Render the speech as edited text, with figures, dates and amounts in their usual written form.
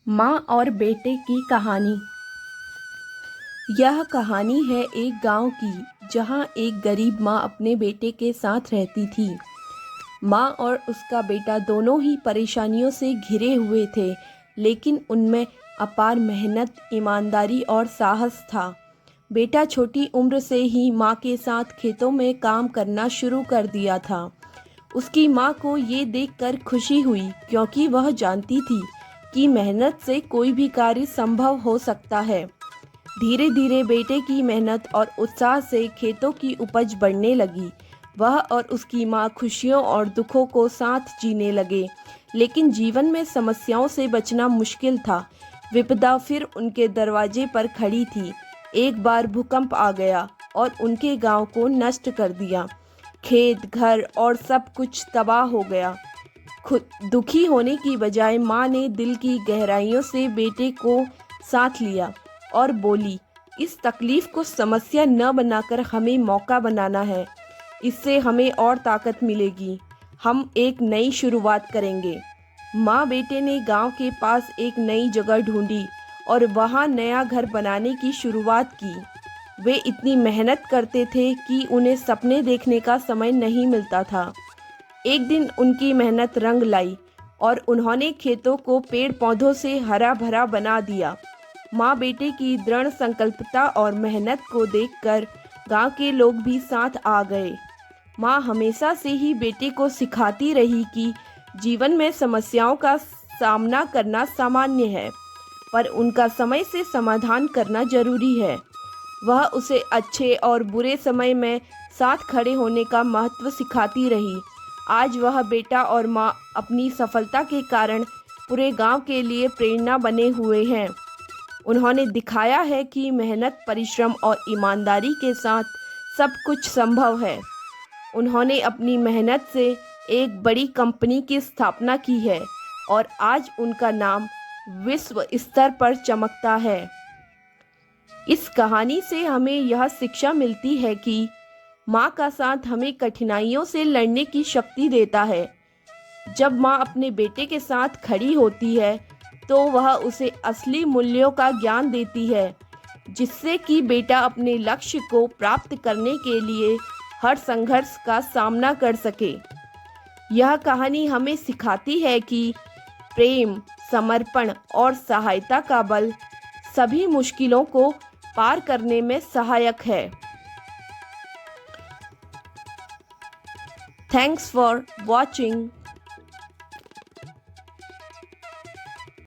माँ और बेटे की कहानी। यह कहानी है एक गांव की, जहां एक गरीब माँ अपने बेटे के साथ रहती थी। माँ और उसका बेटा दोनों ही परेशानियों से घिरे हुए थे, लेकिन उनमें अपार मेहनत, ईमानदारी और साहस था। बेटा छोटी उम्र से ही माँ के साथ खेतों में काम करना शुरू कर दिया था। उसकी माँ को ये देखकर खुशी हुई, क्योंकि वह जानती थी कि मेहनत से कोई भी कार्य संभव हो सकता है। धीरे धीरे बेटे की मेहनत और उत्साह से खेतों की उपज बढ़ने लगी। वह और उसकी माँ खुशियों और दुखों को साथ जीने लगे, लेकिन जीवन में समस्याओं से बचना मुश्किल था। विपदा फिर उनके दरवाजे पर खड़ी थी। एक बार भूकंप आ गया और उनके गांव को नष्ट कर दिया। खेत, घर और सब कुछ तबाह हो गया। खुद दुखी होने की बजाय माँ ने दिल की गहराइयों से बेटे को साथ लिया और बोली, इस तकलीफ को समस्या न बनाकर हमें मौका बनाना है। इससे हमें और ताकत मिलेगी। हम एक नई शुरुआत करेंगे। माँ बेटे ने गांव के पास एक नई जगह ढूंढी और वहां नया घर बनाने की शुरुआत की। वे इतनी मेहनत करते थे कि उन्हें सपने देखने का समय नहीं मिलता था। एक दिन उनकी मेहनत रंग लाई और उन्होंने खेतों को पेड़ पौधों से हरा भरा बना दिया। माँ बेटे की दृढ़ संकल्पता और मेहनत को देखकर गांव के लोग भी साथ आ गए। माँ हमेशा से ही बेटे को सिखाती रही कि जीवन में समस्याओं का सामना करना सामान्य है, पर उनका समय से समाधान करना जरूरी है। वह उसे अच्छे और बुरे समय में साथ खड़े होने का महत्व सिखाती रही। आज वह बेटा और माँ अपनी सफलता के कारण पूरे गांव के लिए प्रेरणा बने हुए हैं। उन्होंने दिखाया है कि मेहनत, परिश्रम और ईमानदारी के साथ सब कुछ संभव है। उन्होंने अपनी मेहनत से एक बड़ी कंपनी की स्थापना की है और आज उनका नाम विश्व स्तर पर चमकता है। इस कहानी से हमें यह शिक्षा मिलती है कि माँ का साथ हमें कठिनाइयों से लड़ने की शक्ति देता है। जब माँ अपने बेटे के साथ खड़ी होती है, तो वह उसे असली मूल्यों का ज्ञान देती है, जिससे कि बेटा अपने लक्ष्य को प्राप्त करने के लिए हर संघर्ष का सामना कर सके। यह कहानी हमें सिखाती है कि प्रेम, समर्पण और सहायता का बल सभी मुश्किलों को पार करने में सहायक है। Thanks for watching.